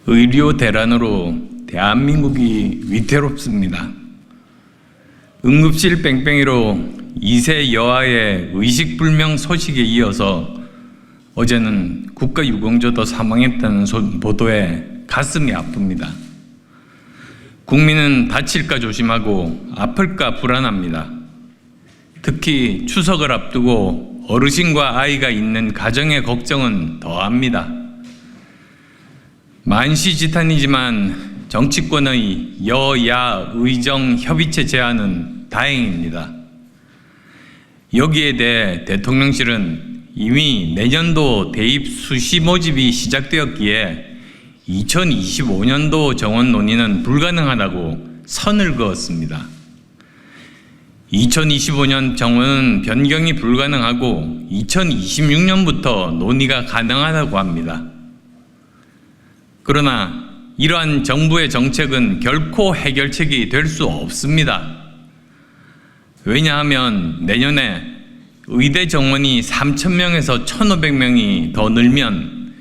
의료 대란으로 대한민국이 위태롭습니다. 응급실 뺑뺑이로 2세 여아의 의식불명 소식에 이어서 어제는 국가유공자도 사망했다는 보도에 가슴이 아픕니다. 국민은 다칠까 조심하고 아플까 불안합니다. 특히 추석을 앞두고 어르신과 아이가 있는 가정의 걱정은 더합니다. 만시지탄이지만 정치권의 여야 의정 협의체 제안은 다행입니다. 여기에 대해 대통령실은 이미 내년도 대입 수시 모집이 시작되었기에 2025년도 정원 논의는 불가능하다고 선을 그었습니다. 2025년 정원은 변경이 불가능하고 2026년부터 논의가 가능하다고 합니다. 그러나 이러한 정부의 정책은 결코 해결책이 될 수 없습니다. 왜냐하면 내년에 의대 정원이 3,000명에서 1,500명이 더 늘면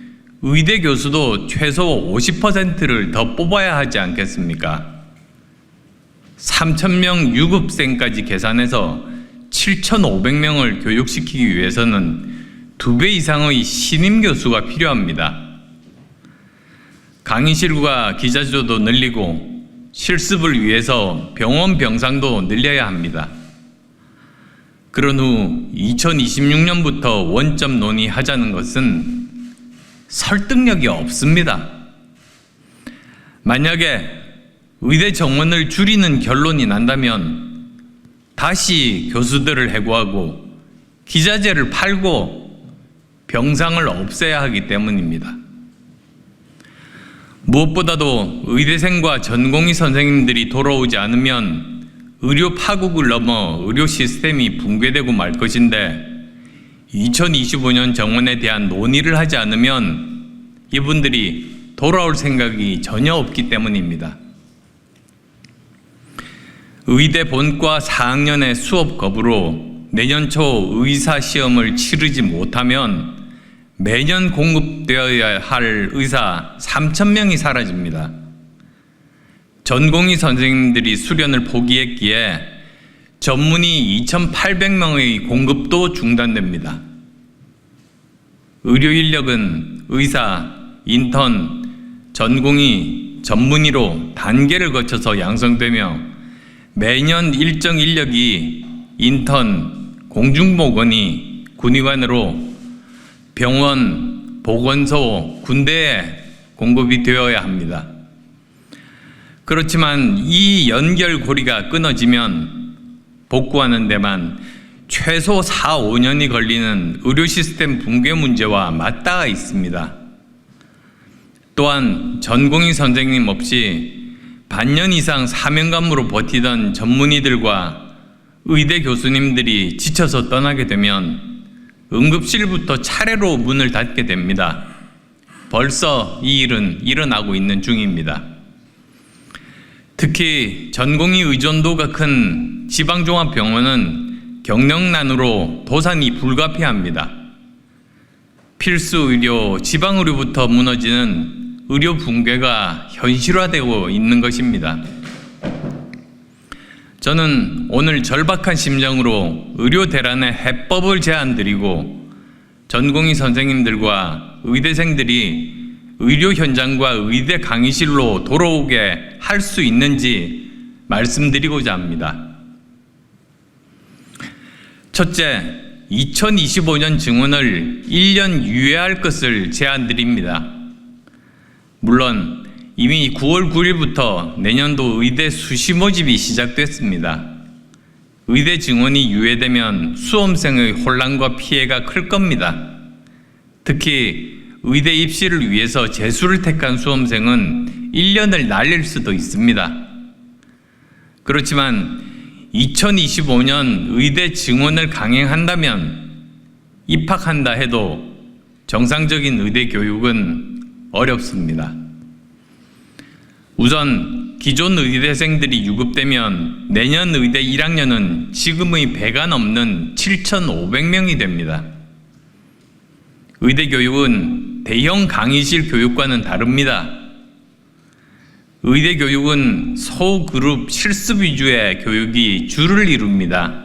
의대 교수도 최소 50%를 더 뽑아야 하지 않겠습니까? 3,000명 유급생까지 계산해서 7,500명을 교육시키기 위해서는 2배 이상의 신임 교수가 필요합니다. 강의실과 기자조도 늘리고 실습을 위해서 병원 병상도 늘려야 합니다. 그런 후 2026년부터 원점 논의하자는 것은 설득력이 없습니다. 만약에 의대 정원을 줄이는 결론이 난다면 다시 교수들을 해고하고 기자재를 팔고 병상을 없애야 하기 때문입니다. 무엇보다도 의대생과 전공의 선생님들이 돌아오지 않으면 의료 파국을 넘어 의료 시스템이 붕괴되고 말 것인데 2025년 정원에 대한 논의를 하지 않으면 이분들이 돌아올 생각이 전혀 없기 때문입니다. 의대 본과 4학년의 수업 거부로 내년 초 의사 시험을 치르지 못하면 매년 공급되어야 할 의사 3,000명이 사라집니다. 전공의 선생님들이 수련을 포기했기에 전문의 2,800명의 공급도 중단됩니다. 의료 인력은 의사, 인턴, 전공의, 전문의로 단계를 거쳐서 양성되며 매년 일정 인력이 인턴, 공중보건의, 군의관으로 병원, 보건소, 군대에 공급이 되어야 합니다. 그렇지만 이 연결고리가 끊어지면 복구하는 데만 최소 4, 5년이 걸리는 의료 시스템 붕괴 문제와 맞닿아 있습니다. 또한 전공의 선생님 없이 반년 이상 사명감으로 버티던 전문의들과 의대 교수님들이 지쳐서 떠나게 되면 응급실부터 차례로 문을 닫게 됩니다. 벌써 이 일은 일어나고 있는 중입니다. 특히 전공의 의존도가 큰 지방종합병원은 경력난으로 도산이 불가피합니다. 필수 의료, 지방의료부터 무너지는 의료 붕괴가 현실화되고 있는 것입니다. 저는 오늘 절박한 심정으로 의료 대란의 해법을 제안드리고 전공의 선생님들과 의대생들이 의료 현장과 의대 강의실로 돌아오게 할 수 있는지 말씀드리고자 합니다. 첫째, 2025년 증원을 1년 유예할 것을 제안드립니다. 물론 이미 9월 9일부터 내년도 의대 수시 모집이 시작됐습니다. 의대 증원이 유예되면 수험생의 혼란과 피해가 클 겁니다. 특히 의대 입시를 위해서 재수를 택한 수험생은 1년을 날릴 수도 있습니다. 그렇지만 2025년 의대 증원을 강행한다면 입학한다 해도 정상적인 의대 교육은 어렵습니다. 우선 기존 의대생들이 유급되면 내년 의대 1학년은 지금의 배가 넘는 7,500명이 됩니다. 의대 교육은 대형 강의실 교육과는 다릅니다. 의대 교육은 소그룹 실습 위주의 교육이 주를 이룹니다.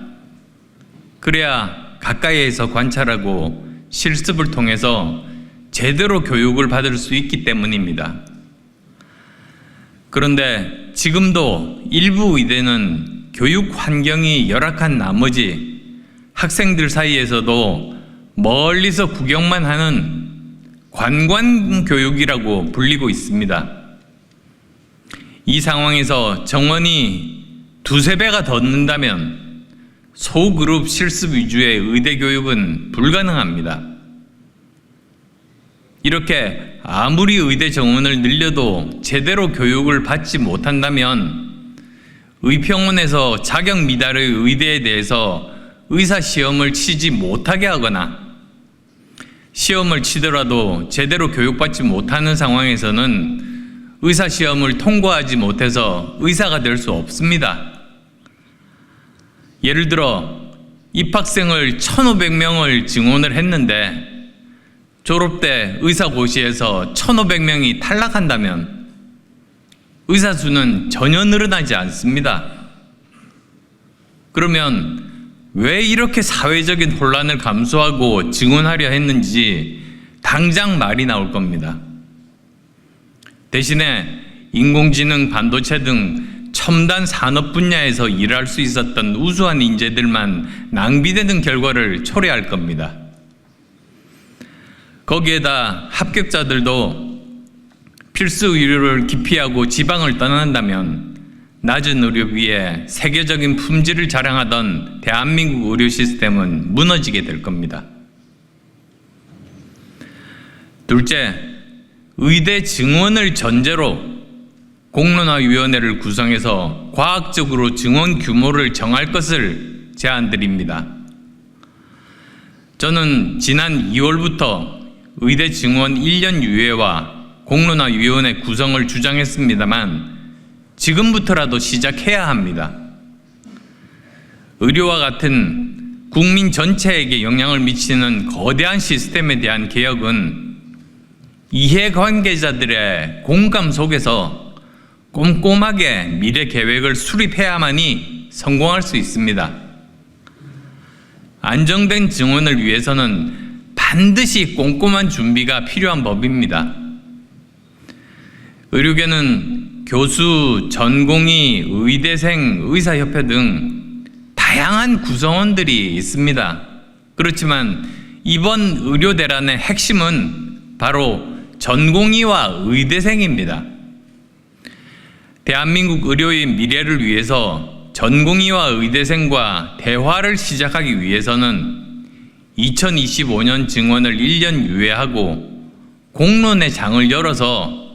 그래야 가까이에서 관찰하고 실습을 통해서 제대로 교육을 받을 수 있기 때문입니다. 그런데 지금도 일부 의대는 교육 환경이 열악한 나머지 학생들 사이에서도 멀리서 구경만 하는 관광교육이라고 불리고 있습니다. 이 상황에서 정원이 두세 배가 더 는다면 소그룹 실습 위주의 의대 교육은 불가능합니다. 이렇게 아무리 의대 정원을 늘려도 제대로 교육을 받지 못한다면 의평원에서 자격 미달의 의대에 대해서 의사 시험을 치지 못하게 하거나 시험을 치더라도 제대로 교육받지 못하는 상황에서는 의사 시험을 통과하지 못해서 의사가 될 수 없습니다. 예를 들어 입학생을 1,500명을 증원을 했는데 졸업 때 의사고시에서 1,500명이 탈락한다면 의사 수는 전혀 늘어나지 않습니다. 그러면 왜 이렇게 사회적인 혼란을 감수하고 증원하려 했는지 당장 말이 나올 겁니다. 대신에 인공지능, 반도체 등 첨단 산업 분야에서 일할 수 있었던 우수한 인재들만 낭비되는 결과를 초래할 겁니다. 거기에다 합격자들도 필수 의료를 기피하고 지방을 떠난다면 낮은 의료비에 세계적인 품질을 자랑하던 대한민국 의료 시스템은 무너지게 될 겁니다. 둘째, 의대 증원을 전제로 공론화위원회를 구성해서 과학적으로 증원 규모를 정할 것을 제안드립니다. 저는 지난 2월부터 의대 증원 1년 유예와 공론화위원회 구성을 주장했습니다만 지금부터라도 시작해야 합니다. 의료와 같은 국민 전체에게 영향을 미치는 거대한 시스템에 대한 개혁은 이해관계자들의 공감 속에서 꼼꼼하게 미래 계획을 수립해야만이 성공할 수 있습니다. 안정된 증원을 위해서는 반드시 꼼꼼한 준비가 필요한 법입니다. 의료계는 교수, 전공의, 의대생, 의사협회 등 다양한 구성원들이 있습니다. 그렇지만 이번 의료대란의 핵심은 바로 전공의와 의대생입니다. 대한민국 의료의 미래를 위해서 전공의와 의대생과 대화를 시작하기 위해서는 2025년 증원을 1년 유예하고 공론의 장을 열어서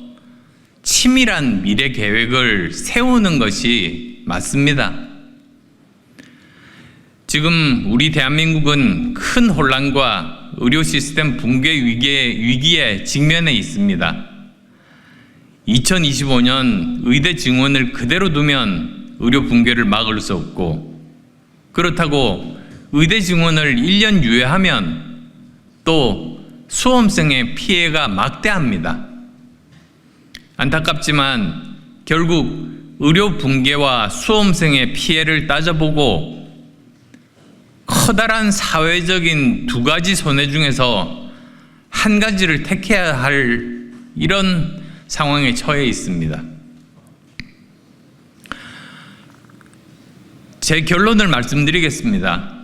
치밀한 미래 계획을 세우는 것이 맞습니다. 지금 우리 대한민국은 큰 혼란과 의료 시스템 붕괴 위기에 직면해 있습니다. 2025년 의대 증원을 그대로 두면 의료 붕괴를 막을 수 없고, 그렇다고 의대 증원을 1년 유예하면 또 수험생의 피해가 막대합니다. 안타깝지만 결국 의료 붕괴와 수험생의 피해를 따져보고 커다란 사회적인 두 가지 손해 중에서 한 가지를 택해야 할 이런 상황에 처해 있습니다. 제 결론을 말씀드리겠습니다.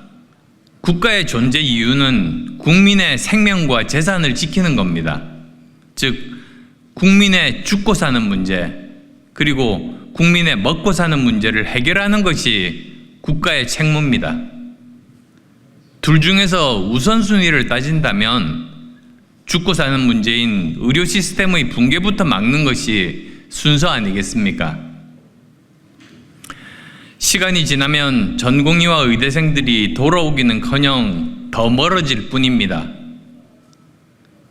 국가의 존재 이유는 국민의 생명과 재산을 지키는 겁니다. 즉, 국민의 죽고 사는 문제, 그리고 국민의 먹고 사는 문제를 해결하는 것이 국가의 책무입니다. 둘 중에서 우선순위를 따진다면 죽고 사는 문제인 의료 시스템의 붕괴부터 막는 것이 순서 아니겠습니까? 시간이 지나면 전공의와 의대생들이 돌아오기는커녕 더 멀어질 뿐입니다.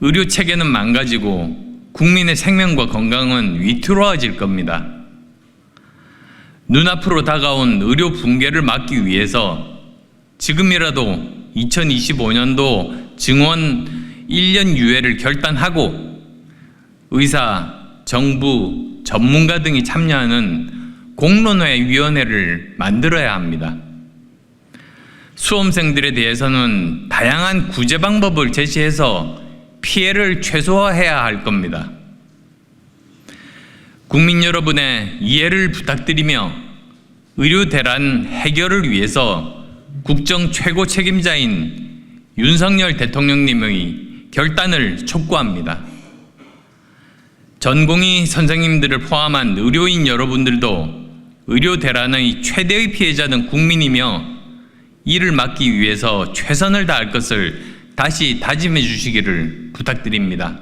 의료 체계는 망가지고 국민의 생명과 건강은 위태로워질 겁니다. 눈앞으로 다가온 의료 붕괴를 막기 위해서 지금이라도 2025년도 증원 1년 유예를 결단하고 의사, 정부, 전문가 등이 참여하는 공론화위원회를 만들어야 합니다. 수험생들에 대해서는 다양한 구제 방법을 제시해서 피해를 최소화해야 할 겁니다. 국민 여러분의 이해를 부탁드리며 의료 대란 해결을 위해서 국정 최고 책임자인 윤석열 대통령님의 결단을 촉구합니다. 전공의 선생님들을 포함한 의료인 여러분들도 의료 대란의 최대의 피해자는 국민이며 이를 막기 위해서 최선을 다할 것을 다시 다짐해 주시기를 부탁드립니다.